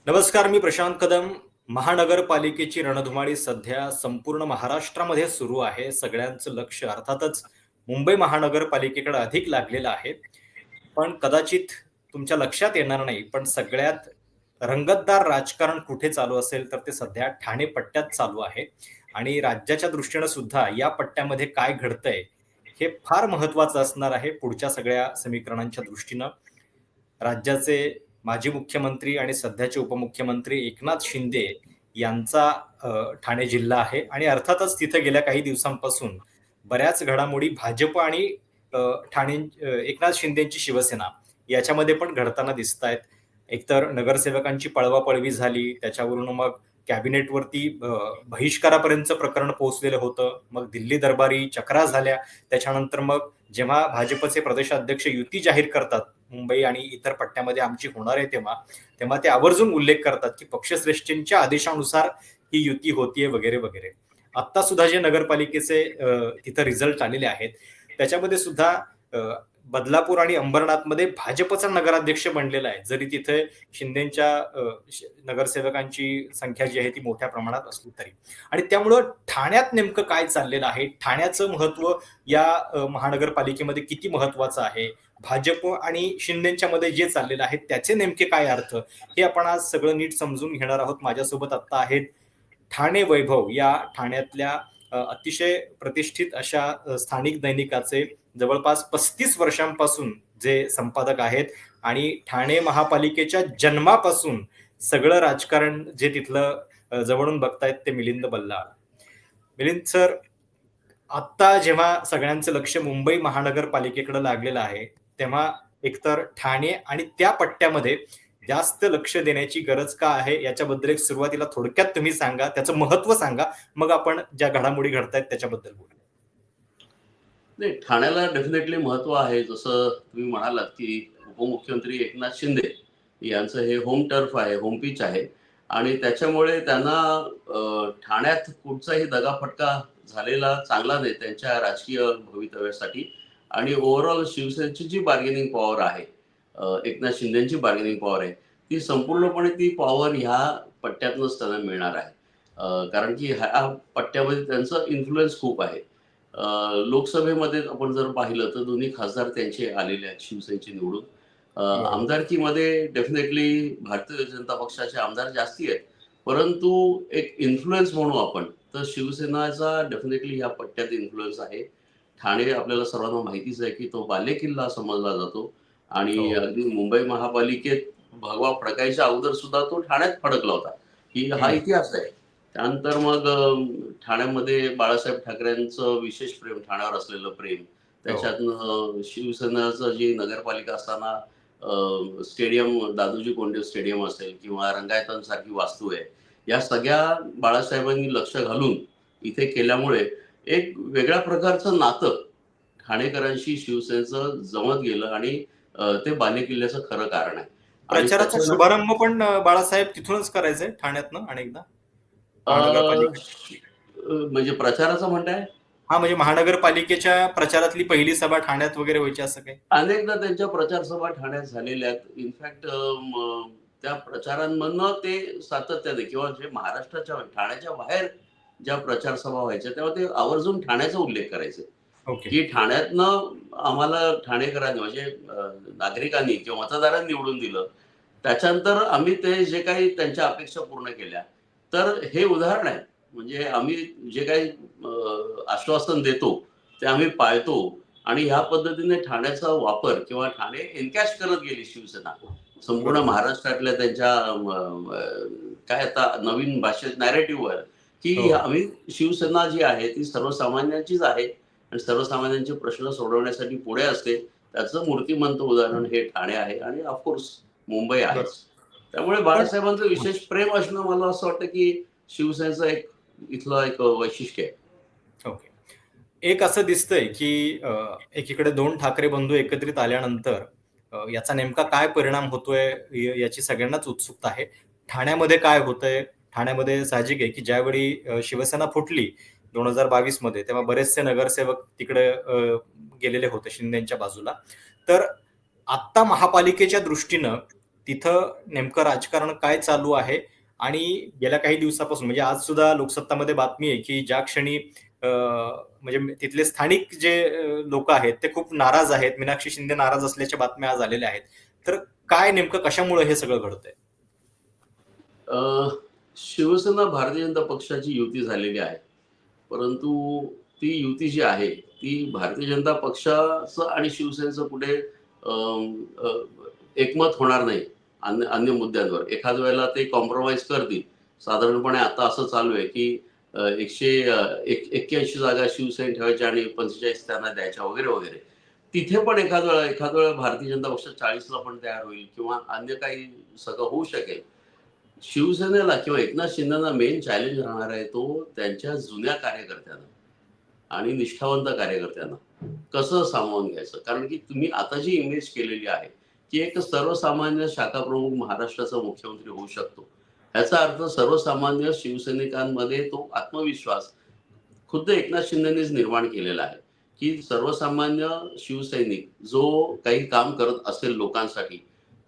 नमस्कार, मी प्रशांत कदम. महानगरपालिकेची रणधुमाळी सध्या संपूर्ण महाराष्ट्रामध्ये सुरू आहे. सगळ्यांचं लक्ष अर्थातच मुंबई महानगरपालिकेकडे अधिक लागलेलं आहे. पण कदाचित तुमच्या लक्षात येणार नाही, पण सगळ्यात रंगतदार राजकारण कुठे चालू असेल, तर ते सध्या ठाणे पट्ट्यात चालू आहे. आणि राज्याच्या दृष्टीनं सुद्धा या पट्ट्यामध्ये काय घडतंय, हे फार महत्त्वाचं असणार आहे पुढच्या सगळ्या समीकरणांच्या दृष्टीनं. राज्याचे माजी मुख्यमंत्री आणि सध्याचे उपमुख्यमंत्री एकनाथ शिंदे यांचा ठाणे जिल्हा आहे आणि अर्थातच तिथे गेल्या काही दिवसांपासून बऱ्याच घडामोडी भाजप आणि अ, ठाणे एकनाथ शिंदेची शिवसेना याच्यामध्ये पण घडताना दिसतायत. एकतर नगरसेवकांची पळवापळवी झाली, त्याच्यावरून मग कॅबिनेटवरती बहिष्कारापर्यंतचं प्रकरण पोहोचलेलं होतं. मग दिल्ली दरबारी चक्रा झाल्या. त्याच्यानंतर मग जेव्हा भाजपचे प्रदेशाध्यक्ष युती जाहीर करतात, मुंबई आणि इतर पट्ट्यामध्ये आमची होणार आहे तेव्हा, तेव्हा ते आवर्जून उल्लेख करतात, की पक्षश्रेष्ठींच्या आदेशानुसार ही युती होतीये वगैरे, वगैरे. आत्ता सुद्धा जे नगरपालिकेचे तिथं रिझल्ट आलेले आहेत, त्याच्यामध्ये सुद्धा अ, बदलापूर आणि अंबरनाथमध्ये भाजपचा नगराध्यक्ष बनलेला आहे. जरी तिथे शिंदेच्या नगरसेवकांची संख्या जी आहे ती मोठ्या प्रमाणात असली तरी. आणि त्यामुळं ठाण्यात नेमकं काय चाललेलं आहे, ठाण्याचं महत्त्व या महानगरपालिकेमध्ये किती महत्त्वाचं आहे, भाजप आणि शिंदेच्या मध्ये जे चाललेलं आहे त्याचे नेमके काय अर्थ, हे आपण आज सगळं नीट समजून घेणार आहोत. माझ्यासोबत आत्ता आहेत ठाणे वैभव या ठाण्यातल्या अतिशय प्रतिष्ठित अशा स्थानिक दैनिकाचे जवळपास 35 वर्षांपासून जे संपादक आहेत आणि ठाणे महापालिकेच्या जन्मापासून सगळं राजकारण जे तिथलं जवळून बघतायत ते मिलिंद बल्लाळ. मिलिंद सर, आत्ता जेव्हा सगळ्यांचं लक्ष मुंबई महानगरपालिकेकडे लागलेलं आहे, तेव्हा एकतर ठाणे आणि त्या पट्ट्यामध्ये जास्त लक्ष देण्याची गरज का आहे, याच्याबद्दल एक सुरुवातीला थोडक्यात तुम्ही सांगा, त्याचं महत्त्व सांगा. मग आपण ज्या घडामोडी घडतायत त्याच्याबद्दल बोलू. नाही, ठाण्याला डेफिनेटली महत्त्व आहे. जसं तुम्ही म्हणालात, की उपमुख्यमंत्री एकनाथ शिंदे यांचं हे होम टर्फ आहे, होम पिच आहे आणि त्याच्यामुळे त्यांना ठाण्यात कुठचाही दगाफटका झालेला चांगला नाही त्यांच्या राजकीय भवितव्यासाठी. आणि ओव्हरऑल शिवसेनेची जी बार्गेनिंग पॉवर आहे, एकनाथ शिंदेची बार्गेनिंग पॉवर आहे, ती संपूर्णपणे ती पॉवर ह्या पट्ट्यातूनच त्यांना मिळणार आहे. कारण की ह्या पट्ट्यामध्ये त्यांचं इन्फ्लुएन्स खूप आहे. लोकसभेमध्ये आपण जर पाहिलं तर दोन्ही खासदार त्यांचे आलेले आहेत शिवसेनेचे निवडून. बरोबर. आमदारकीमध्ये डेफिनेटली भारतीय जनता पक्षाचे आमदार जास्ती आहेत. परंतु एक इन्फ्लुएन्स म्हणू आपण, तर शिवसेनाचा डेफिनेटली या पट्ट्यात इन्फ्लुएन्स आहे. ठाणे आपल्याला सर्वांना माहितीच आहे, की तो बालेकिल्ला समजला जातो हो. आणि अगदी मुंबई महापालिकेत भगवा फडकायच्या अगोदर सुद्धा तो ठाण्यात फडकला होता, ही हा हं. इतिहास आहे. त्यानंतर मग ठाण्यामध्ये बाळासाहेब ठाकरेंचं विशेष प्रेम, ठाण्यावर असलेलं प्रेम. हो. त्याच्यातनं शिवसेनेचं जी नगरपालिका असताना स्टेडियम, दादोजी कोंडदेव स्टेडियम असेल किंवा रंगायतांसारखी वास्तू आहे. या सगळ्या बाळासाहेबांनी लक्ष घालून इथे केल्यामुळे एक वेगळ्या प्रकारचं नातं ठाणेकरांशी शिवसेनेचं जमत गेलं आणि ते बालेकिल्ल्याचं खरं कारण आहे. आणि प्रचाराचा त्याच्यानं शुभारंभ पण बाळासाहेब तिथूनच करायचे ठाण्यातनं अनेकदा अ, महानगरपालिकेत. म्हणजे प्रचाराचं म्हणताय? हां, म्हणजे महानगरपालिकेच्या प्रचारातली पहिली सभा ठाण्यात वगैरे व्हायची असं काही? अनेकदा त्यांच्या प्रचार सभा ठाण्यात झालेल्या आहेत. इनफॅक्ट त्या प्रचारांमधनं ते सातत्याने किंवा जे महाराष्ट्राच्या ठाण्याच्या बाहेर ज्या प्रचार सभा व्हायच्या, तेव्हा ते आवर्जून ठाण्याचा उल्लेख करायचे, ओके. की ठाण्यातनं आम्हाला ठाणेकरांनी म्हणजे नागरिकांनी किंवा मतदारांनी निवडून दिलं. त्याच्यानंतर आम्ही ते जे काही त्यांच्या अपेक्षा पूर्ण केल्या. तर हे उदाहरण आहे. म्हणजे आम्ही जे काही आश्वासन देतो, ते आम्ही पाळतो आणि ह्या पद्धतीने ठाण्याचा वापर किंवा ठाणे एन्कॅश करत गेली शिवसेना. संपूर्ण बरोबर. महाराष्ट्रातल्या त्यांच्या काय आता नवीन भाषेत नॅरेटिव्हवर, हो, की हो. आम्ही शिवसेना जी आहे ती सर्वसामान्यांचीच आहे आणि सर्वसामान्यांचे प्रश्न सोडवण्यासाठी पुढे असते. त्याचं मूर्तिमंत उदाहरण हे ठाणे आहे आणि ऑफकोर्स मुंबई आहेच. बरोबर. त्यामुळे पण बाळासाहेबांचं विशेष प्रेम असणं मला असं वाटतं, की शिवसेनेचं एक इथलं एक वैशिष्ट्य आहे. ओके. एक असं दिसतंय, की एकीकडे 2 ठाकरे बंधू एकत्रित आल्यानंतर याचा नेमका काय परिणाम होतोय याची सगळ्यांनाच उत्सुकता आहे. ठाण्यामध्ये काय होतंय? ठाण्यामध्ये साहजिक आहे, की ज्यावेळी शिवसेना फुटली 2022 मध्ये तेव्हा बरेचसे नगरसेवक तिकडे गेलेले होते शिंदेच्या बाजूला. तर आत्ता महापालिकेच्या दृष्टीनं तिथं नेमकं राजकारण काय चालू आहे आणि गेल्या काही दिवसापासून म्हणजे आज सुद्धा लोकसत्तामध्ये बातमी आहे की ज्या क्षणी म्हणजे तिथले स्थानिक जे लोक आहेत ते खूप नाराज आहेत, मीनाक्षी शिंदे नाराज असल्याच्या बातम्या आज आलेल्या आहेत. तर काय नेमकं कशामुळे हे सगळं घडतंय? शिवसेना भारतीय जनता पक्षाची युती झालेली आहे. परंतु ती युती जी आहे, ती भारतीय जनता पक्षाचं आणि शिवसेनेचं कुठे अं, अ, एकमत होणार नाही अन्य अन्य मुद्द्यांवर. एखाद्या वेळेला ते कॉम्प्रोमाइज करतील. साधारणपणे आता असं चालू आहे, की 81 जागा शिवसेने ठेवायच्या आणि 45 त्यांना द्यायच्या वगैरे, वगैरे. तिथे पण एखाद्या वेळेला भारतीय जनता पक्ष 40ला पण तयार होईल किंवा अन्य काही सगळं होऊ शकेल. शिवसेनेला किंवा एकनाथ शिंदेना मेन चॅलेंज राहणार आहे तो त्यांच्या जुन्या कार्यकर्त्यांना आणि निष्ठावंत कार्यकर्त्यांना कसं सामावून घ्यायचं. कारण की तुम्ही आता जी इमेज केलेली आहे की एक सर्वसामान्य शाखा प्रमुख महाराष्ट्राचा मुख्यमंत्री होऊ शकतो. ह्याचा अर्थ सर्वसामान्य शिवसैनिकांमध्ये तो आत्मविश्वास खुद्द एकनाथ शिंदेनेच निर्माण केलेला आहे, की सर्वसामान्य शिवसैनिक जो काही काम करत असेल लोकांसाठी,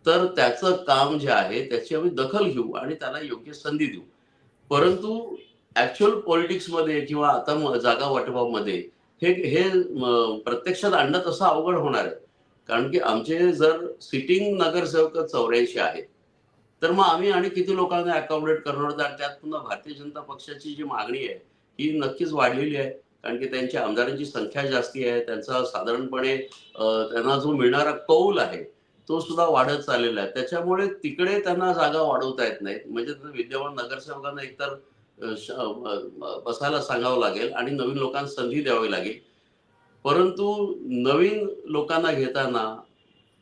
तर त्याचं काम जे आहे त्याची आम्ही दखल घेऊ आणि त्याला योग्य संधी देऊ. परंतु ॲक्चुअल पॉलिटिक्समध्ये किंवा आता जागा वाटपामध्ये हे हे प्रत्यक्षात आणणं तसं अवघड होणार आहे. कारण की आमचे जर सिटिंग नगरसेवक 84 आहेत, तर मग आम्ही आणि किती लोकांना अकोमोडेट करणार आहोत आणि त्यात पुन्हा भारतीय जनता पक्षाची जी मागणी आहे, ही नक्कीच वाढलेली आहे. कारण की त्यांच्या आमदारांची संख्या जास्ती आहे. त्यांचा साधारणपणे त्यांना जो मिळणारा कौल आहे, तो सुद्धा वाढत चाललेला आहे. त्याच्यामुळे तिकडे त्यांना जागा वाढवता येत नाहीत. म्हणजे विद्यमान नगरसेवकांना एकतर बसायला सांगावं लागेल आणि नवीन लोकांना संधी द्यावी लागेल. परंतु नवीन लोकांना घेताना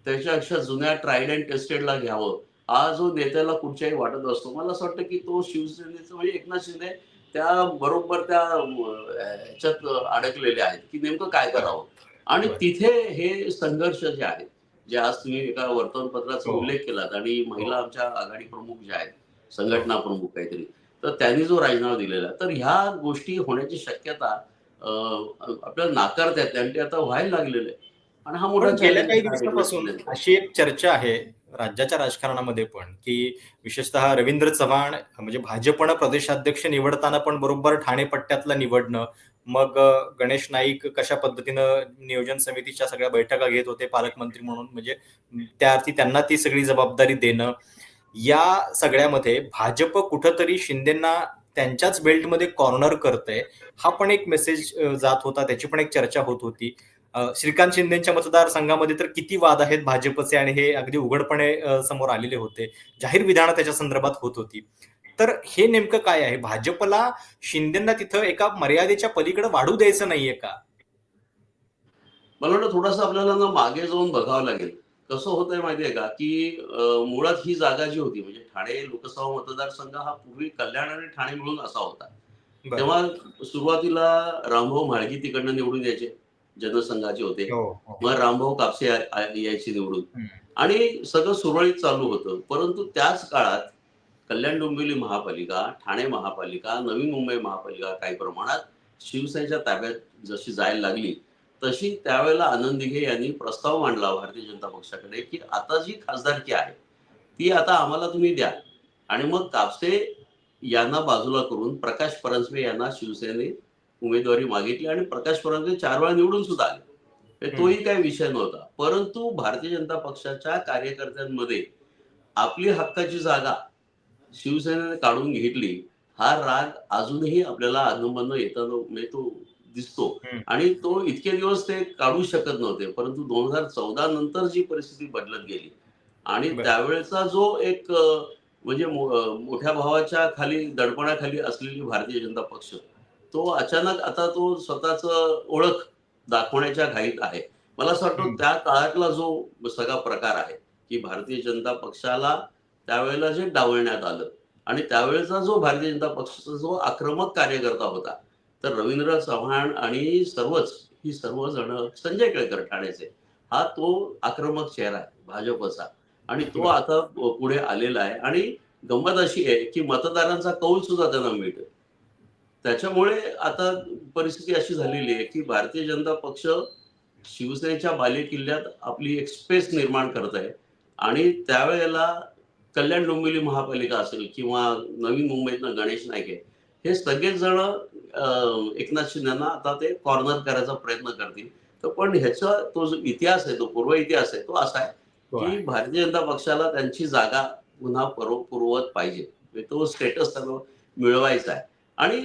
त्याच्यापेक्षा जुन्या ट्राईड अँड टेस्टेडला घ्यावं. हा जो नेत्याला कुठच्याही वाटत असतो. मला असं वाटतं, की तो शिवसेनेचं म्हणजे एकनाथ शिंदे त्या बरोबर त्या ह्याच्यात अडकलेले आहेत, की नेमकं काय बरं, करावं? आणि बरं. तिथे हे संघर्ष जे आहेत, जे आज तुम्ही एका वर्तमानपत्राचा हो, उल्लेख केलात आणि हो. महिला आमच्या आघाडी प्रमुख ज्या आहेत, हो. संघटना प्रमुख काहीतरी, तर त्यांनी जो राजीनामा दिलेला, तर ह्या गोष्टी होण्याची शक्यता आपल्याला नाकारता येत नाही आणि ते आता व्हायला लागलेलं आहे. आणि हा मोठा पण गेल्या चॅलेंज काही आहे एकनाथ दिवसापासून शिंदेचा. अशी एक चर्चा आहे राज्याच्या राजकारणामध्ये पण, की विशेषतः रवींद्र चव्हाण म्हणजे भाजपनं प्रदेशाध्यक्ष निवडताना पण बरोबर ठाणे पट्ट्यातला निवडणं, मग गणेश नाईक कशा पद्धतीनं नियोजन समितीच्या सगळ्या बैठका घेत होते पालकमंत्री म्हणून म्हणजे त्या अर्थी त्यांना ती सगळी जबाबदारी देणं. या सगळ्यामध्ये भाजप कुठंतरी शिंदेंना त्यांच्याच बेल्टमध्ये कॉर्नर करतंय, हा पण एक मेसेज जात होता. त्याची पण एक चर्चा होत होती. श्रीकांत शिंदेच्या मतदारसंघामध्ये तर किती वाद आहेत भाजपचे आणि हे अगदी उघडपणे समोर आलेले होते. जाहीर विधानं त्याच्या संदर्भात होत होती. तर हे नेमकं काय आहे? भाजपला शिंदेंना तिथं एका मर्यादेच्या पलीकडे वाढू द्यायचं नाहीये का? मला वाटतं थोडंसं आपल्याला ना मागे जाऊन बघावं लागेल. कसं होतंय माहितीये का, की मुळात ही जागा जी होती म्हणजे ठाणे लोकसभा मतदारसंघ हा पूर्वी कल्याण आणि ठाणे मिळून असा होता. बरं. तेव्हा सुरुवातीला रामभाऊ म्हाळगी तिकडनं निवडून यायचे, जनसंघाचे होते. हो, हो. मग रामभाऊ कापसे यायचे निवडून हं, आणि सगळं सुरळीत चालू होतं. परंतु त्याच काळात कल्याण डोंबिवली महापालिका, ठाणे महापालिका, नवी मुंबई महापालिका काही प्रमाणात शिवसेनेच्या ताब्यात जशी जायला लागली, तशी त्यावेळेला आनंद दिघे यांनी प्रस्ताव मांडला भारतीय जनता पक्षाकडे, की आता जी खासदारकी आहे, ती आता आम्हाला तुम्ही द्या. आणि मग कापसे यांना बाजूला करून प्रकाश परांजपे यांना शिवसेनेने उमेदवारी मागितली आणि प्रकाश परांजपे 4 वेळा निवडून सुद्धा आले. म्हणजे हं, तोही काही विषय नव्हता. परंतु भारतीय जनता पक्षाच्या कार्यकर्त्यांमध्ये आपली हक्काची जागा शिवसेनेने काढून घेतली. हा राग अजूनही आपल्याला अधूनमधून येताना म्हणजे तो दिसतो हं. आणि तो इतके दिवस ते काढू शकत नव्हते. परंतु 2014 नंतर जी परिस्थिती बदलत गेली आणि बरं. त्यावेळेचा जो एक म्हणजे मोठ्या भावाच्या खाली दडपणाखाली असलेली भारतीय जनता पक्ष, तो अचानक आता तो स्वतःचं ओळख दाखवण्याच्या घाईत आहे. मला असं वाटतं हं. त्या काळातला जो सगळा प्रकार आहे, की भारतीय जनता पक्षाला त्यावेळेला जे डावलण्यात आलं आणि त्यावेळेचा जो भारतीय जनता पक्षाचा जो आक्रमक कार्यकर्ता होता, तर रवींद्र चव्हाण आणि ही सर्वजण संजय केळकर ठाण्याचे, हा तो आक्रमक चेहरा आहे भाजपचा आणि तो बरं. आता पुढे आलेला आहे आणि गंमत अशी आहे, की मतदारांचा कौल सुद्धा त्यांना मिळतो. त्याच्यामुळे आता परिस्थिती अशी झालेली आहे, की भारतीय जनता पक्ष शिवसेनेच्या बालेकिल्ल्यात आपली एक स्पेस निर्माण करत आहे आणि त्यावेळेला कल्याण डोंबिवली महापालिका असेल किंवा नवी मुंबईतनं गणेश नाईक आहे, हे सगळेच जण एकनाथ शिंदेना आता ते कॉर्नर करायचा प्रयत्न करतील. तर पण ह्याचा तो जो इतिहास आहे, तो पूर्व इतिहास आहे, तो असा आहे तो की आहे. भारतीय जनता पक्षाला त्यांची जागा पुन्हा पूर्ववत पाहिजे. म्हणजे तो स्टेटस त्यांना मिळवायचा आहे. आणि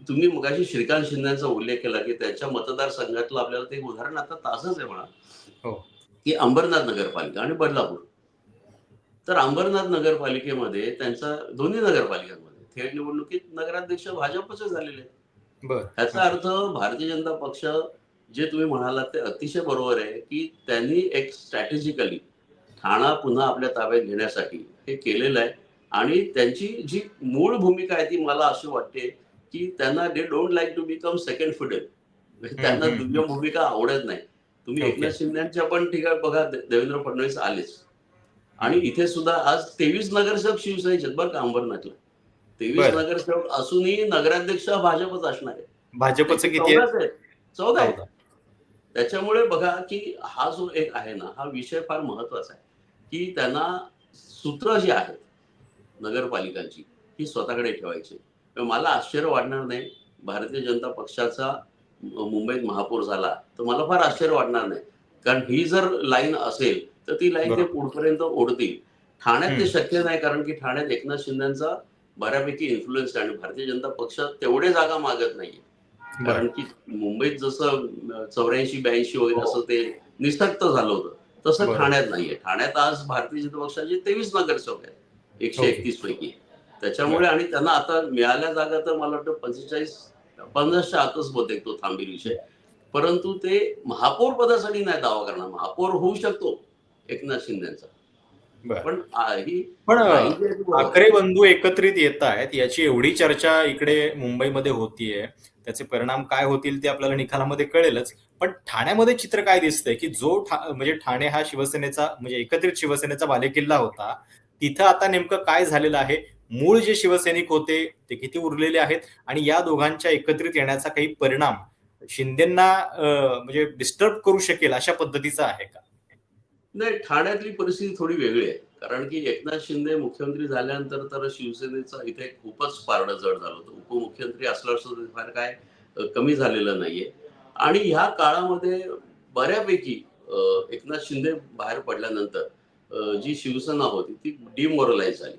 तुम्ही मगाशी श्रीकांत शिंदेचा उल्लेख केला की त्यांच्या मतदारसंघातलं आपल्याला ते एक उदाहरण आता ताजंच आहे म्हणा, हो. की अंबरनाथ नगरपालिका आणि बदलापूर. तर अंबरनाथ नगरपालिकेमध्ये त्यांचा दोन्ही नगरपालिकांमध्ये थेट निवडणुकीत नगराध्यक्ष भाजपचे झालेले आहेत. बरं. ह्याचा अच्छा. अर्थ भारतीय जनता पक्ष, जे तुम्ही म्हणालात ते अतिशय बरोबर आहे, की त्यांनी एक स्ट्रॅटेजिकली ठाणा पुन्हा आपल्या ताब्यात घेण्यासाठी हे केलेलं आहे. आणि त्यांची जी मूळ भूमिका आहे ती मला अशी वाटते, की त्यांना they don't like to become second fiddle. म्हणजे हं, त्यांना हं, हं. दुय्यम भूमिका आवडत नाही. तुम्ही ओके. एकनाथ शिंदेच्या पण ठिकाणी बघा, देवेंद्र फडणवीस आलेच. आणि हं. इथे सुद्धा आज 23 नगरसेवक शिवसेनेचे आहेत बरं का अंबरनाथला. 23 बरं. नगरसेवक असूनही नगराध्यक्ष हा भाजपच असणार आहे. भाजपचं त्यांचे किती आहेत? 14च आहेत. 14 आहेत. 14. त्याच्यामुळे बघा, की हा जो एक आहे ना, हा विषय फार महत्वाचा आहे, की त्यांना सूत्र जी आहेत नगरपालिकांची, ही स्वतःकडे ठेवायची. तर मला आश्चर्य वाटणार नाही, भारतीय जनता पक्षाचा मुंबईत महापौर झाला, तर मला फार आश्चर्य वाटणार नाही. कारण ही जर लाईन असेल, तर ती लाईन ते बरोबर. पुढपर्यंत ओढतील. ठाण्यात ते हं. शक्य नाही, कारण की ठाण्यात एकनाथ शिंदेचा बऱ्यापैकी इन्फ्लुअन्स आहे आणि भारतीय जनता पक्ष तेवढे जागा मागत नाहीये. कारण बरं. की मुंबईत जसं 84-82 वगैरे हो. असं ते निस्तब्ध झालं होतं, तसं बरोबर. ठाण्यात नाहीये. ठाण्यात आज भारतीय जनता पक्षाचे 23 नगरसेवक आहेत, ओके. 131 पैकी. त्याच्यामुळे बरं. आणि त्यांना आता मिळाल्या जागा तर मला वाटतं 45, 50च्या आतच बहुतेक तो थांबेल विषय. बरं. परंतु ते महापौर पदासाठी नाही दावा करणार. महापौर होऊ शकतो एकनाथ शिंदेचा. बरं. पण ही पण लाईन जी आहे ती बरोबर आहे. ठाकरे बंधू एकत्रित येत आहेत याची एवढी चर्चा इकडे मुंबईमध्ये होतीये. त्याचे परिणाम काय होतील ते आपल्याला निकालामध्ये कळेलच. पण ठाण्यामध्ये चित्र काय दिसतंय, की जो म्हणजे ठाणे हा शिवसेनेचा म्हणजे एकत्रित शिवसेनेचा बालेकिल्ला होता. तिथं आता नेमकं काय झालेलं आहे? मूळ जे शिवसैनिक होते ते किती उरलेले आहेत आणि या दोघांच्या एकत्रित येण्याचा काही परिणाम शिंदेंना म्हणजे डिस्टर्ब करू शकेल अशा पद्धतीचा आहे का? नाही, ठाण्यातली परिस्थिती थोडी वेगळी आहे. कारण की एकनाथ शिंदे मुख्यमंत्री झाल्यानंतर तर शिवसेनेचं इथे खूपच पारडं जड झालं होतं. उपमुख्यमंत्री असल्यावर सुद्धा फार काय कमी झालेलं नाहीये. आणि ह्या काळामध्ये बऱ्यापैकी एकनाथ शिंदे बाहेर पडल्यानंतर जी शिवसेना होती ती डिमोरलाईज झाली.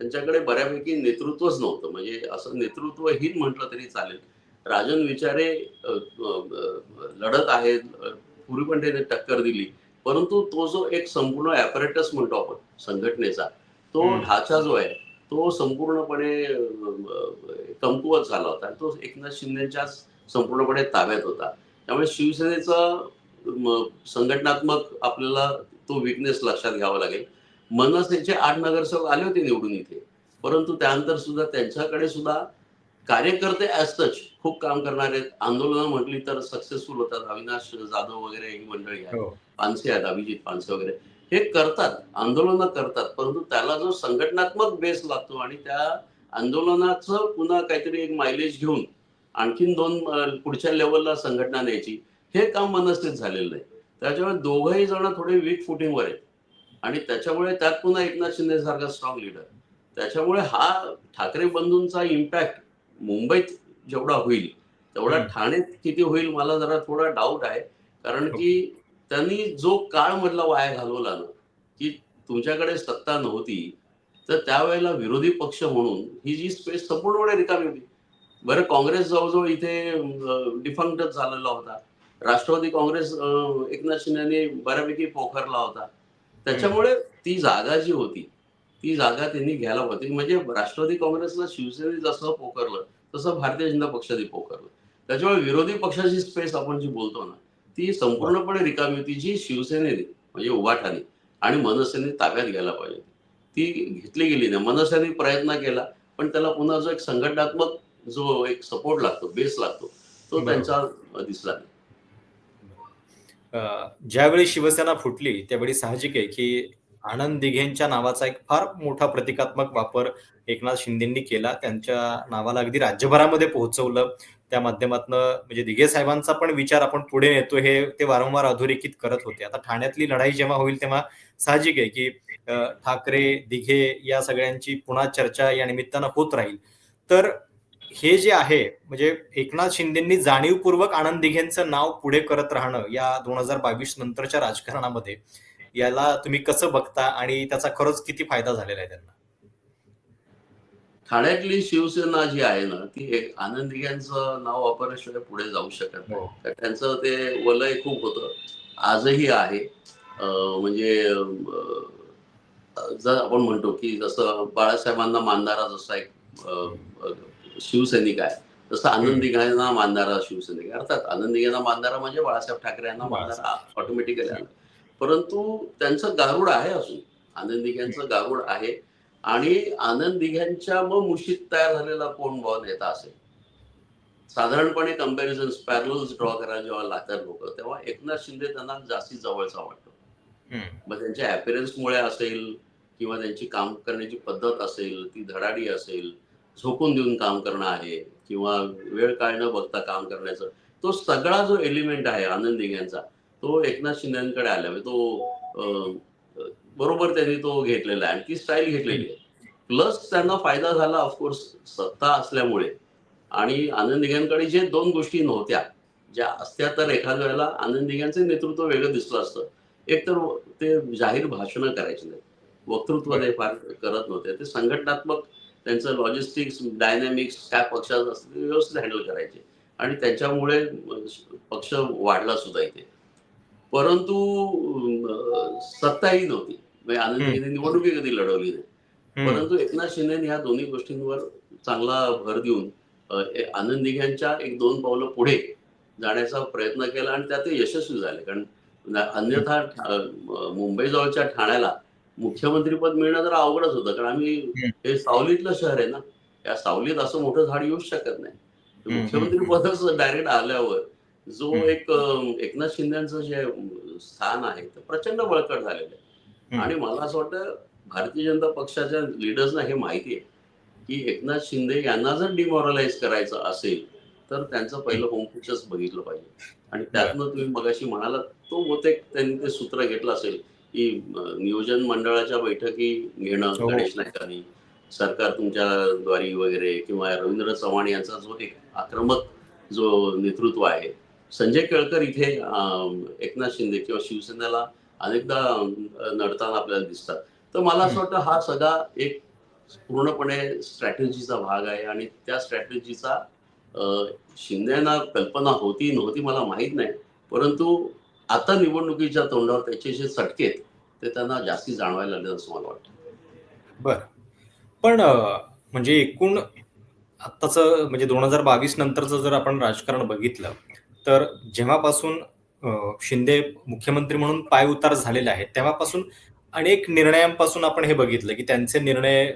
त्यांच्याकडे बऱ्यापैकी नेतृत्वच नव्हतं. म्हणजे असं नेतृत्वहीन म्हटलं तरी चालेल. राजन विचारे लढत आहेत. पूर्वी पण त्याने टक्कर दिली. परंतु तो जो एक संपूर्ण ॲपरेटस म्हणतो आपण संघटनेचा, तो हं. ढाचा जो आहे, तो संपूर्णपणे कमकुवत झाला होता. आणि तो एकनाथ शिंदेच्याच संपूर्णपणे ताब्यात होता. त्यामुळे शिवसेनेचा संघटनात्मक आपल्याला तो वीकनेस लक्षात घ्यावा लागेल. मनसेचे 8 नगरसेवक आले होते निवडून इथे. परंतु त्यानंतर सुद्धा त्यांच्याकडे सुद्धा कार्यकर्ते ॲज सच खूप काम करणारे आहेत. आंदोलनं म्हटली तर सक्सेसफुल होतात. अविनाश जाधव वगैरे ही मंडळी आहे. हो. पानसे आहेत, अभिजित पानसे वगैरे. हे करतात, आंदोलनं करतात. परंतु त्याला जो संघटनात्मक बेस लागतो आणि त्या आंदोलनाचं पुन्हा काहीतरी एक मायलेज घेऊन आणखीन 2 पुढच्या लेव्हलला संघटना न्यायची, हे काम मनस्थित झालेलं नाही. त्याच्यामुळे दोघंही जण थोडे वीक फुटिंगवर आहेत. आणि त्याच्यामुळे त्यात पुन्हा एकनाथ शिंदेसारखा स्ट्रॉंग लीडर. त्याच्यामुळे हा ठाकरे बंधूंचा इम्पॅक्ट मुंबईत जेवढा होईल, तेवढा हं. ठाण्यात किती होईल मला जरा थोडा डाऊट आहे. कारण की ओके. त्यांनी जो काळ मधला वाया घालवला ना, की तुमच्याकडे सत्ता नव्हती, तर त्यावेळेला विरोधी पक्ष म्हणून ही जी स्पेस संपूर्णपणे रिकामी होती. बरं, काँग्रेस जवळ-जवळ इथे डिफंक्टच झालेला होता. राष्ट्रवादी काँग्रेस एकनाथ शिंदेनी बऱ्यापैकी पोखरला होता. हं. त्याच्यामुळे ती जागा जी होती, ती जागा त्यांनी घ्यायला होती. म्हणजे राष्ट्रवादी काँग्रेसला शिवसेनेने जसं पोखरलं, तसं भारतीय जनता पक्षाने पोखरलं. त्याच्यामुळे विरोधी पक्षाची स्पेस आपण जी बोलतो ना, ती बरं. संपूर्णपणे रिकामी होती, जी शिवसेनेने म्हणजे उभाठाने आणि मनसेने ताब्यात घ्यायला पाहिजे. ती घेतली गेली नाही. मनसेने प्रयत्न केला, पण त्याला पुन्हा जो एक संघटनात्मक जो एक सपोर्ट लागतो, बेस लागतो, तो बरोबर. त्यांचा दिसला नाही. ज्यावेळी शिवसेना फुटली, त्यावेळी साहजिक आहे, की आनंद दिघेंच्या नावाचा एक फार मोठा प्रतिकात्मक वापर एकनाथ शिंदेंनी केला. त्यांच्या नावाला अगदी राज्यभरामध्ये पोहोचवलं. त्या माध्यमातून म्हणजे दिघे साहेबांचा पण विचार आपण पुढे नेतो हे ते वारंवार अधोरेखित करत होते. आता ठाण्यातली लढाई जेव्हा होईल तेव्हा साहजिक आहे की ठाकरे, दिघे या सगळ्यांची पुन्हा चर्चा या निमित्तानं होत राहील. तर हे जे आहे म्हणजे एकनाथ शिंदेंनी जाणीवपूर्वक आनंद दिघेंचं नाव पुढे करत राहणं या 2022 नंतरच्या राजकारणामध्ये, याला तुम्ही कसं बघता आणि त्याचा खरंच किती फायदा झालेला आहे त्यांना? ठाण्यातली शिवसेना जी आहे ना, ती एक आनंद दिघ्यांचं नाव वापरल्याशिवाय पुढे जाऊ शकत नाही. हो. तर त्यांचं ते वलय खूप होतं. आजही आहे. म्हणजे जर आपण म्हणतो की जसं बाळासाहेबांना मानणारा जसा एक अ, अ, शिवसैनिक आहे, तसं आनंद हम्म. दिघांना मानणारा शिवसैनिक आहे. अर्थात आनंद दिघांना मानणारा म्हणजे बाळासाहेब ठाकरे यांना बस. मानणारा ऑटोमॅटिकली आला. परंतु त्यांचं गारुड आहे अजून. आनंद हम्म. दिघ्यांचं गारुड आहे. आणि आनंद दिघ्यांच्या मग मुशीत तयार झालेला कोण नेता असेल. साधारणपणे कंपॅरिझन पॅरलल्स ड्रॉ करायला जेव्हा लागतात लोक, तेव्हा एकनाथ शिंदे त्यांना जास्ती जवळचा वाटतो. हम्म. मग त्यांच्या अपीअरन्समुळे असेल किंवा त्यांची काम करण्याची पद्धत असेल, ती धडाडी असेल, झोकून देऊन काम करणं आहे किंवा वेळ काळ न बघता काम करण्याचं, तो सगळा जो एलिमेंट आहे आनंद दिघ्यांचा, तो एकनाथ शिंदेकडे आला. म्हणजे तो अ, अ, बरोबर त्यांनी तो घेतलेला आहे आणि ती स्टाईल हम्म. घेतलेली आहे. प्लस त्यांना फायदा झाला ऑफकोर्स सत्ता असल्यामुळे. आणि आनंद दिघ्यांकडे जे 2 गोष्टी नव्हत्या, ज्या असत्या तर एखाद्या वेळेला आनंद दिघ्यांचं नेतृत्व वेगळं दिसलं असतं. एक तर ते जाहीर भाषणं करायचे नाहीत. वक्तृत्व बरं. ते फार करत नव्हते. ते संघटनात्मक त्यांचं लॉजिस्टिक्स, डायनॅमिक्स काय पक्षाचं असतं ते व्यवस्थित हँडल करायचे आणि त्याच्यामुळे पक्ष वाढला सुद्धा इथे. परंतु सत्ताही नव्हती. म्हणजे आनंद हम्म. दिघेंनी निवडणुकी कधी लढवली नाही. हम्म. परंतु एकनाथ शिंदेने ह्या दोन्ही गोष्टींवर चांगला भर देऊन आनंद दिघ्यांच्या एक 2 पावलं पुढे जाण्याचा प्रयत्न केला आणि त्यात ते यशस्वी झाले. कारण हम्म. अन्यथा मुंबईजवळच्या ठाण्याला मुख्यमंत्रीपद मिळणं जरा अवघडच होतं. कारण आम्ही हम्म. हे सावलीतलं शहर आहे ना. या सावलीत असं मोठं झाड येऊच शकत नाही. ते हम्म. हम्म. मुख्यमंत्रीपदच डायरेक्ट आल्यावर जो हम्म. एक एकनाथ शिंदेचं जे स्थान आहे ते प्रचंड बळकट झालेलं आहे. हम्म. आणि मला असं वाटतं भारतीय जनता पक्षाच्या लीडर्सना हे माहिती आहे, की एकनाथ शिंदे यांना जर डिमॉरलाइज करायचं असेल, तर त्यांचं हम्म. पहिलं होमपिचच बघितलं पाहिजे. आणि बरं. त्यातनं तुम्ही मगाशी म्हणालात, तो बहुतेक त्यांनी ते सूत्र घेतलं असेल, की नियोजन मंडळाच्या बैठकी घेणं हो. गणेश नाईकांनी, सरकार तुमच्या द्वारी वगैरे किंवा रवींद्र चव्हाण यांचा जो एक आक्रमक जो नेतृत्व आहे. संजय केळकर इथे एकनाथ शिंदे किंवा शिवसेनेला अनेकदा नडताना आपल्याला दिसतात. तर मला हम्म. असं वाटतं हा सगळा एक पूर्णपणे स्ट्रॅटेजीचा भाग आहे आणि त्या स्ट्रॅटेजीचा अ, शिंदेना कल्पना होती नव्हती मला माहीत नाही. परंतु आता निवडणुकीच्या तोंडावर त्याचे जे चटके आहेत, ते त्यांना जास्ती जाणवायला लागले असं मला वाटतं. बरं. पण म्हणजे एकूण आत्ताचं म्हणजे 2022 नंतरचं जर आपण राजकारण बघितलं, तर जेव्हापासून शिंदे मुख्यमंत्री म्हणून पायउतार झालेले आहेत, तेव्हापासून अनेक निर्णयांपासून आपण हे बघितलं, की त्यांचे निर्णय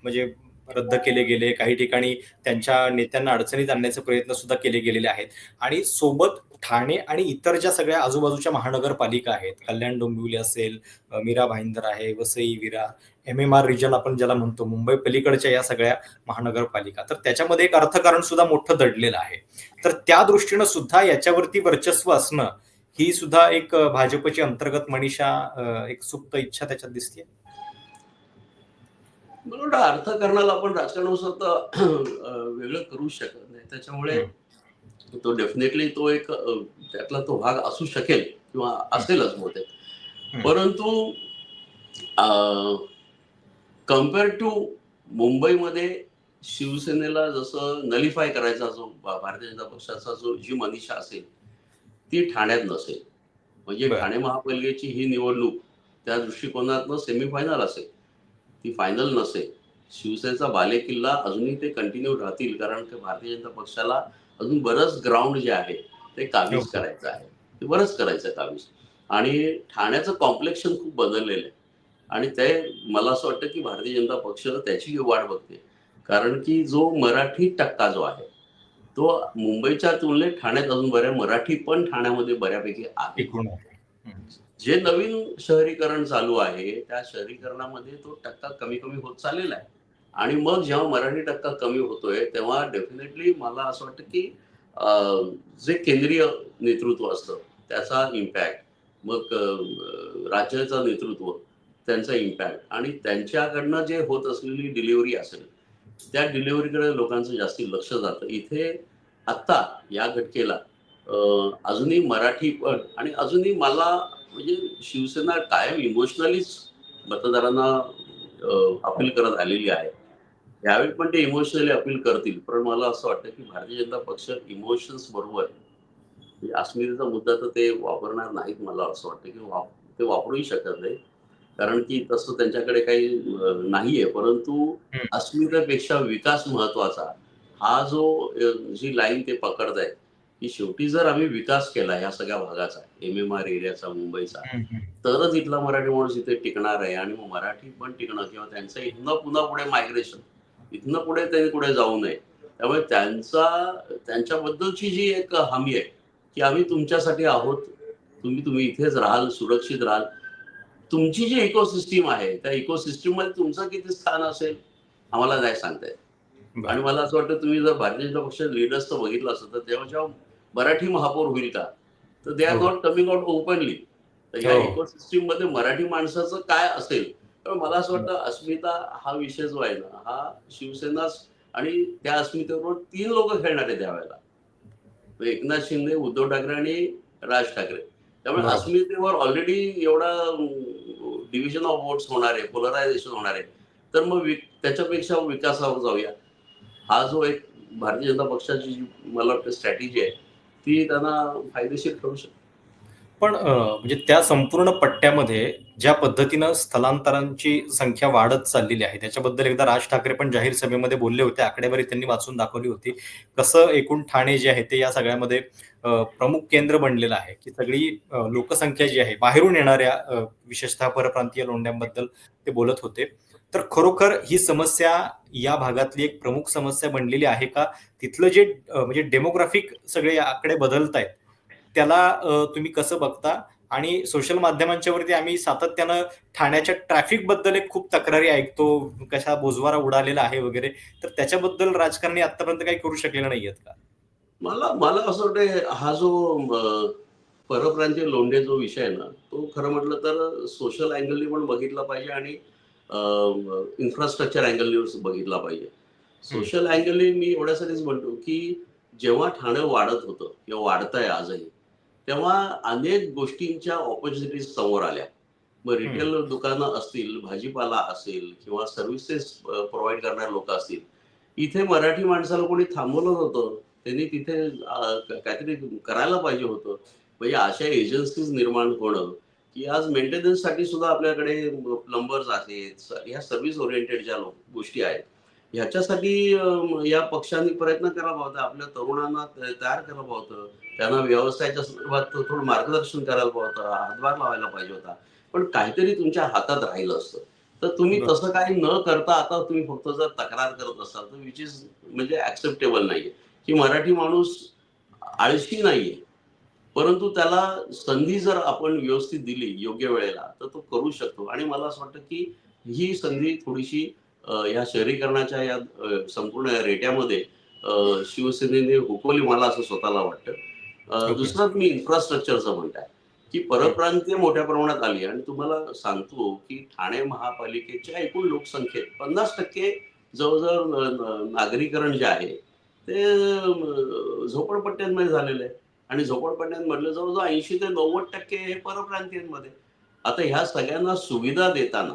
म्हणजे रद्द केले गेले. काही ठिकाणी त्यांच्या नेत्यांना अडचणीत आणण्याचे प्रयत्न सुद्धा केले गेलेले आहेत. आणि सोबत ठाणे आणि इतर ज्या सगळ्या आजूबाजूच्या महानगरपालिका आहेत, कल्याण डोंबिवली असेल, मीरा भाईंदर आहे, वसई, विरार, MMR रिजन आपण ज्याला म्हणतो, मुंबई पलीकडच्या या सगळ्या महानगरपालिका, तर त्याच्यामध्ये एक अर्थकारण सुद्धा मोठं दडलेलं आहे. तर त्या दृष्टीनं सुद्धा याच्यावरती वर्चस्व असणं ही सुद्धा एक भाजपची अंतर्गत मनीषा, एक सुप्त इच्छा त्याच्यात दिसते. मला वाटतं अर्थकारणाला आपण राजकारणानुसार तर वेगळं करू शकत नाही. त्याच्यामुळे हम्म. तो डेफिनेटली तो एक त्यातला तो भाग असू शकेल किंवा हम्म. असेलच बहुतेक. हम्म. परंतु कम्पेअर टू मुंबईमध्ये शिवसेनेला जसं नलिफाय करायचा जो भारतीय जनता पक्षाचा जी मनीषा असेल, ती ठाण्यात नसेल. म्हणजे बर. ठाणे महापालिकेची ही निवडणूक त्या दृष्टिकोनातनं सेमीफायनल असेल. ती फायनल नसेल. शिवसेनेचा बालेकिल्ला अजूनही ते कंटिन्यू राहतील कारण की भारतीय जनता पक्षाला अजून बरंच ग्राउंड जे आहे ते हो. काबीज हो. करायचं आहे. ते बरंच करायचं आहे काबीज. आणि ठाण्याचं कॉम्प्लेक्शन खूप बदललेलं आहे. आणि ते मला असं वाटतं की भारतीय जनता पक्ष त्याची वाट बघते. कारण की जो मराठी टक्का जो आहे, तो मुंबईच्या तुलनेत ठाण्यात अजून मराठी पण ठाण्यामध्ये बऱ्यापैकी आहे. टिकून आहे. हम्म. जे नवीन शहरीकरण चालू आहे, त्या शहरीकरणामध्ये तो टक्का कमी-कमी होत चाललेला आहे. आणि मग जेव्हा मराठी टक्का कमी होतोय, तेव्हा डेफिनेटली मला असं वाटतं, की जे केंद्रीय नेतृत्व असतं त्याचा इम्पॅक्ट, मग राज्याचं नेतृत्व त्यांचा इम्पॅक्ट आणि त्यांच्याकडनं जे होत असलेली डिलिव्हरी असेल त्या डिलिव्हरीकडे लोकांचं जास्ती लक्ष जातं. इथे आत्ता या घटकेला अजूनही मराठी पण आणि अजूनही मला म्हणजे शिवसेना कायम इमोशनलीच मतदारांना अपील करत आलेली आहे. यावेळी पण ते इमोशनली अपील करतील, पण मला असं वाटतं की भारतीय जनता पक्ष इमोशन्स बरोबर म्हणजे अस्मितेचा मुद्दा तर ते वापरणार नाहीत. मला असं वाटतं की ते वापरूही शकत नाही, कारण की तसं त्यांच्याकडे काही नाहीये. परंतु हं, अस्मितेपेक्षा विकास महत्वाचा हा जो जी लाईन ते पकडत आहेत की शेवटी जर आम्ही विकास केला या सगळ्या भागाचा, MMR एरियाचा, मुंबईचा, हं, हं. तरच इथला मराठी माणूस इथे टिकणार आहे आणि मग मराठी पण टिकणं किंवा त्यांचं इथनं पुन्हा पुढे मायग्रेशन, इथनं पुढे त्यांनी पुढे जाऊ नये. त्यामुळे त्यांच्याबद्दलची जी एक हमी आहे की आम्ही तुमच्यासाठी आहोत, तुम्ही तुम्ही इथेच राहाल, सुरक्षित राहाल. तुमची जी इकोसिस्टीम आहे त्या इकोसिस्टीम मध्ये तुमचं किती स्थान असेल आम्हाला नाही सांगता येत. आणि बरं. मला असं वाटतं तुम्ही जर भारतीय जनता पक्षाचे लीडर्स तर बघितलं असतं तर तेव्हा जेव्हा मराठी महापौर होईल का, तर दे आर हो, नॉट कमिंग आउट ओपनली. तर या हो. इकोसिस्टीम मध्ये मराठी माणसाचं काय असेल. तर मला असं बरं. वाटतं अस्मिता हा विषय जो आहे ना हा शिवसेनाच आणि त्या अस्मितेबरोबर 3 लोक खेळणार आहे त्यावेळेला. एकनाथ शिंदे, उद्धव ठाकरे आणि राज ठाकरे. त्यामुळे बरोबर. अस्मितेवर ऑलरेडी एवढा डिव्हिजन ऑफ वोट्स होणार आहे, पोलरायझेशन होणार आहे. तर मग त्याच्यापेक्षा विकासावर जाऊया. हा जो एक भारतीय जनता पक्षाची जी मला वाटतं स्ट्रॅटेजी आहे, ती त्यांना फायदेशीर ठरू शकते. पण म्हणजे त्या संपूर्ण पट्ट्यामध्ये ज्या पद्धतीनं स्थलांतरांची संख्या वाढत चाललेली आहे, त्याच्याबद्दल एकदा राज ठाकरे पण जाहीर सभेमध्ये बोलले होते. आकडेवारी त्यांनी वाचून दाखवली होती. कसं एकूण ठाणे जे आहे ते या सगळ्यामध्ये प्रमुख केंद्र बनलेलं आहे, की सगळी लोकसंख्या जी आहे बाहेरून येणाऱ्या विशेषतः परप्रांतीय लोंढ्यांबद्दल ते बोलत होते. तर खरोखर ही समस्या या भागातली एक प्रमुख समस्या बनलेली आहे का? तिथलं जे म्हणजे डेमोग्राफिक सगळे आकडे बदलतायत, त्याला तुम्ही कसं बघता? आणि सोशल माध्यमांच्या वरती आम्ही सातत्यानं ठाण्याच्या ट्रॅफिक बद्दल एक खूप तक्रारी ऐकतो, कशा बोजवारा उडालेला आहे वगैरे. तर त्याच्याबद्दल राजकारणी आतापर्यंत काही करू शकलेले नाहीयेत का? मला मला असं वाटतं हा जो परप्रांतीय लोंढे जो विषय आहे ना, तो खरं म्हटलं तर सोशल अँगलनी पण बघितला पाहिजे आणि इन्फ्रास्ट्रक्चर अँगलनी बघितला पाहिजे. हं, सोशल अँगलनी मी एवढ्यासाठीच म्हणतो, की जेव्हा ठाणं वाढत होतं किंवा वाढतंय आजही, तेव्हा अनेक गोष्टींच्या ऑपॉर्च्युनिटीज समोर आल्या. मग हं. रिटेल दुकानं असतील, भाजीपाला असेल किंवा सर्व्हिसेस प्रोव्हाईड करणारे लोकं असतील. इथे मराठी माणसाला कोणी थांबवलं नव्हतं. त्यांनी तिथे काहीतरी करायला पाहिजे होतं. म्हणजे अशा एजन्सीज निर्माण होणं, की आज मेंटेनन्ससाठी सुद्धा आपल्याकडे प्लंबर्स आहेत. ह्या सर्व्हिस ओरिएंटेड ज्या गोष्टी आहेत. ह्याच्यासाठी या पक्षांनी प्रयत्न करावा होता. आपल्या तरुणांना तयार करावं होतं. त्यांना व्यवसायाच्या संदर्भात थोडं मार्गदर्शन करायला हवं होतं. हातभार लावायला पाहिजे होता. पण काहीतरी तुमच्या हातात राहिलं असतं. तर तुम्ही बरं. तसं काही न करता आता तुम्ही फक्त जर तक्रार करत असाल तर विच इज म्हणजे ऍक्सेप्टेबल नाहीये. की मराठी माणूस आळशी नाहीये. परंतु त्याला संधी जर आपण व्यवस्थित दिली योग्य वेळेला, तर तो करू शकतो आणि मला असं वाटतं, की ही संधी थोडीशी या शहरीकरणाच्या या संपूर्ण या रेट्यामध्ये शिवसेनेने हुकवली मला असं स्वतःला वाटतं. ओके. दुसरं तुम्ही इन्फ्रास्ट्रक्चरचं म्हणताय, की हं, परप्रांतीय मोठ्या प्रमाणात आली आणि तुम्हाला सांगतो, की ठाणे महापालिकेच्या एकूण लोकसंख्येत 50% जवळ-जवळ नागरीकरण जे आहे, ते झोपडपट्ट्यांमध्ये झालेलं आहे. आणि झोपडपट्ट्यांमधलं जवळ-जवळ 80 ते 90% हे परप्रांतीयांमध्ये. आता ह्या सगळ्यांना सुविधा देताना,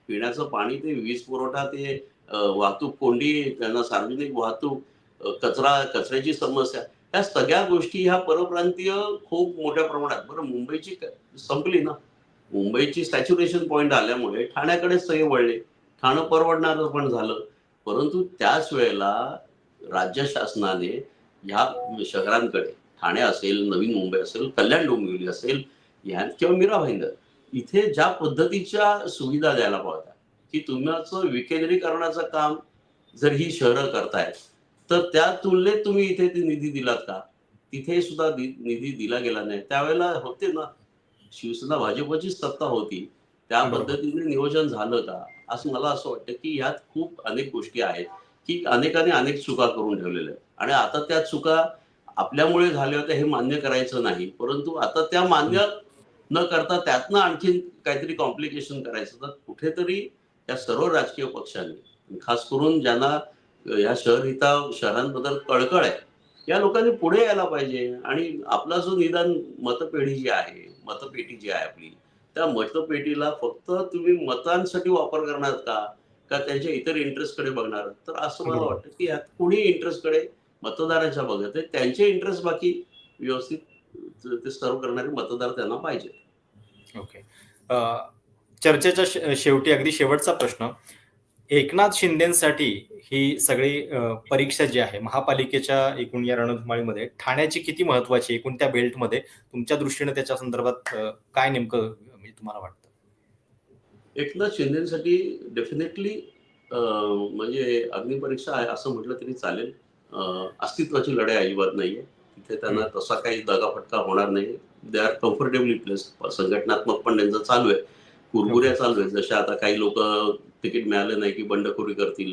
पिण्याचं पाणी ते वीज पुरवठा ते वाहतूक कोंडी, त्यांना सार्वजनिक वाहतूक, कचऱ्याची समस्या, ह्या सगळ्या गोष्टी ह्या परप्रांतीय खूप मोठ्या प्रमाणात बरं मुंबईची संपली ना. मुंबईची सॅच्युरेशन पॉइंट आल्यामुळे ठाण्याकडेच सगळे वळले. ठाणं परवडणारं पण झालं. परंतु त्याच वेळेला राज्य शासनाने ह्या शहरांकडे ठाणे असेल, नवी मुंबई असेल, कल्याण डोंबिवली असेल किंवा मीरा भाईंदर इथे ज्या पद्धतीच्या सुविधा द्यायला पाहिजे, की तुमचं विकेंद्रीकरणाचं काम जर ही शहरं करतायत, तर त्या तुलनेत तुम्ही इथे ते निधी दिलात का? तिथे सुद्धा निधी दिला गेला नाही. त्यावेळेला होते ना, शिवसेना भाजपचीच सत्ता होती. त्या बरोबर. पद्धतीने नियोजन झालं का? असं मला असं वाटतं, की ह्यात खूप अनेक गोष्टी आहेत, की अनेकांनी अनेक चुका करून ठेवलेल्या आहेत आणि आता त्या चुका आपल्यामुळे झाले होते हे मान्य करायचं नाही, परंतु आता त्या मान्य न करता त्यातनं आणखीन काहीतरी कॉम्प्लिकेशन करायचं. तर कुठेतरी या सर्व राजकीय पक्षांनी, खास करून ज्यांना या शहरांबद्दल कळकळ आहे, या लोकांनी पुढे यायला पाहिजे आणि आपला जो निदान मतपेढी जी आहे, मतपेटी जी आहे आपली, त्या मतपेटीला फक्त तुम्ही मतांसाठी वापर करणार का? का त्यांच्या इतर इंटरेस्टकडे बघणार? तर असं मला बरोबर. वाटतं, की यात कुणी इंटरेस्टकडे मतदाराच्या बघत आहे. त्यांचे इंटरेस्ट बाकी व्यवस्थित ते सर्व्ह करणारे मतदार त्यांना पाहिजे. ओके. चर्चेच्या शेवटी अगदी शेवटचा प्रश्न. एकनाथ शिंदेसाठी ही सगळी परीक्षा जी आहे महापालिकेच्या एकूण या रणधुमाळीमध्ये ठाण्याची किती महत्वाची आहे? एकूण त्या बेल्टमध्ये तुमच्या दृष्टीने त्याच्या संदर्भात काय नेमकं म्हणजे तुम्हाला वाटतं? एकनाथ शिंदेसाठी डेफिनेटली म्हणजे अग्निपरीक्षा आहे असं म्हटलं तरी चालेल. अस्तित्वाची लढाई अजिबात नाहीये. तिथे त्यांना तसा काही दगाफटका होणार नाही. They are comfortably placed. संघटनात्मक पण त्यांचं चालू आहे. कुरबुऱ्या चालू आहेत. जशा आता काही लोक तिकीट मिळालं नाही की बंडखोरी करतील,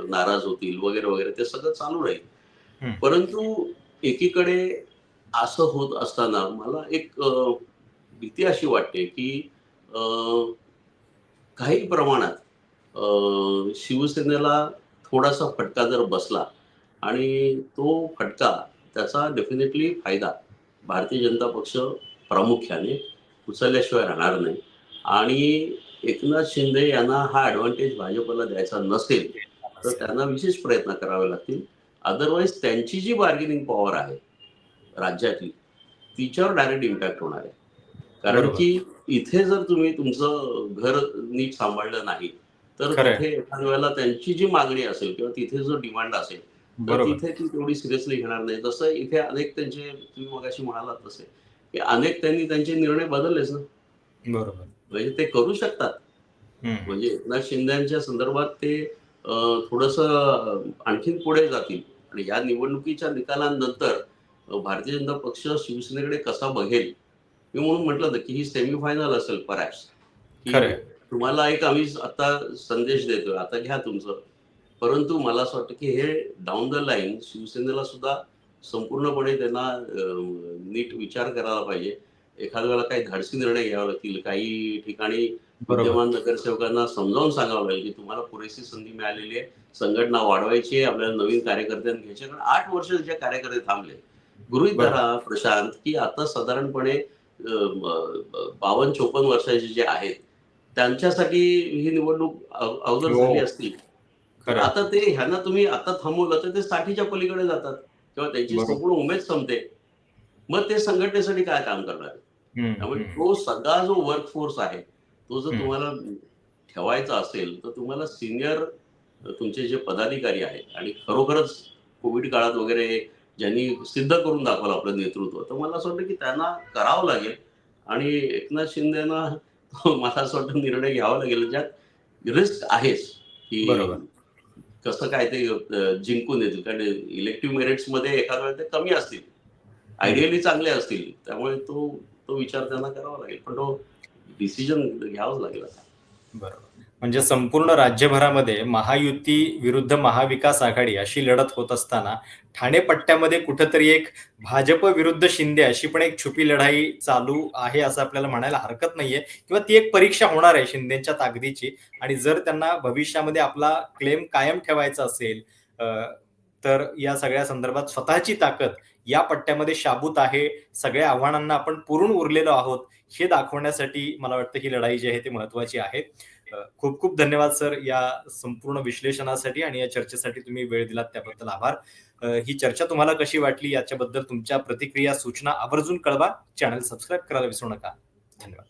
नाराज होतील वगैरे वगैरे, ते सगळं चालू राहील. परंतु एकीकडे असं होत असताना मला एक भीती अशी वाटते की काही प्रमाणात शिवसेनेला थोडासा फटका जर बसला आणि तो फटका, त्याचा डेफिनेटली फायदा भारतीय जनता पक्ष प्रामुख्याने उचलल्याशिवाय राहणार नाही. आणि एकनाथ शिंदे यांना हा ऍडव्हान्टेज भाजपला द्यायचा नसेल तर त्यांना विशेष प्रयत्न करावे लागतील. अदरवाईज त्यांची जी बार्गेनिंग पॉवर आहे राज्यातली, तिच्यावर डायरेक्ट इम्पॅक्ट होणार आहे. कारण बरोबर. की इथे जर तुम्ही तुमचं घर नीट सांभाळलं नाही तर खरंय. तिथे एखाद्या वेळेला त्यांची जी मागणी असेल किंवा तिथे जो डिमांड असेल तर बरोबर. तिथे ती तेवढी सिरियसली घेणार नाही. जसं इथे अनेक त्यांचे, तुम्ही मगाशी म्हणालात तसे, की अनेक त्यांनी त्यांचे निर्णय बदललेच ना. बरोबर. म्हणजे ते करू शकतात. म्हणजे एकनाथ शिंदेच्या संदर्भात ते थोडंसं आणखीन पुढे जातील आणि या निवडणुकीच्या निकालांनंतर भारतीय जनता पक्ष शिवसेनेकडे कसा बघेल, मी म्हणून म्हटलं होतं की ही सेमीफायनल असेल परहॅप्स, की खरंय. तुम्हाला एक आम्ही आता संदेश देतोय, आता घ्या तुमचं. परंतु मला असं वाटतं की हे डाऊन द लाईन शिवसेनेला सुद्धा संपूर्णपणे त्यांना नीट विचार करायला पाहिजे. एखाद्या वेळेला काही धाडसी निर्णय घ्यावे लागतील. काही ठिकाणी बरोबर. विद्यमान नगरसेवकांना समजावून सांगावं लागेल की तुम्हाला पुरेशी संधी मिळालेली आहे, संघटना वाढवायची आहे, आपल्याला नवीन कार्यकर्त्यांना घ्यायचे. कारण 8 वर्ष जे कार्यकर्ते थांबले. गृहीत बरोबर. धरा प्रशांत, की आता साधारणपणे 52-54 वर्षाचे जे आहेत, त्यांच्यासाठी ही निवडणूक अवघड झाली हो. असती. तर खरंय. आता ते ह्यांना तुम्ही आता थांबवलं तर ते 60च्या पलीकडे जातात किंवा त्यांची बरोबर. संपूर्ण उमेद संपते. मग ते संघटनेसाठी काय काम करणार आहे? त्यामुळे तो सगळा जो वर्क फोर्स आहे, तो जर तुम्हाला ठेवायचा असेल तर तुम्हाला सिनियर तुमचे जे पदाधिकारी आहेत आणि खरोखरच कोविड काळात वगैरे ज्यांनी सिद्ध करून दाखवलं आपलं नेतृत्व, तर मला असं वाटतं की त्यांना करावं लागेल. आणि एकनाथ शिंदेना मला असं वाटतं निर्णय घ्यावा लागेल ज्यात रिस्क आहेच, बरोबर. की कसं काय ते जिंकून येतील. कारण इलेक्टिव्ह मेरिट्समध्ये एखाद्या वेळेला ते कमी असतील, आयडियली चांगले असतील. त्यामुळे तो तो विचार त्यांना करावा लागेल. पण तो डिसिजन घ्यावाच लागेल आता. बरोबर. म्हणजे संपूर्ण राज्यभरामध्ये महायुती विरुद्ध महाविकास आघाडी अशी लढत होत असताना ठाणे पट्ट्यामध्ये कुठेतरी एक भाजप विरुद्ध शिंदे अशी पण एक छुपी लढाई चालू आहे असं आपल्याला म्हणायला हरकत नाहीये किंवा ती एक परीक्षा होणार आहे शिंदेच्या ताकदीची. आणि जर त्यांना भविष्यामध्ये आपला क्लेम कायम ठेवायचा असेल तर या सगळ्या संदर्भात स्वतःची ताकद या पट्ट्यामध्ये शाबूत आहे, सगळ्या आव्हानांना आपण पुरून उरलेलो आहोत हे दाखवण्यासाठी मला वाटतं ही लढाई जी आहे ती महत्वाची आहे. खूप खूप धन्यवाद सर या संपूर्ण विश्लेषणासाठी आणि या चर्चेसाठी तुम्ही वेळ दिलात त्याबद्दल आभार. ही चर्चा तुम्हाला कशी वाटली याच्याबद्दल तुमच्या प्रतिक्रिया, सूचना आवर्जून कळवा. चॅनल सबस्क्राईब करायला विसरू नका. धन्यवाद.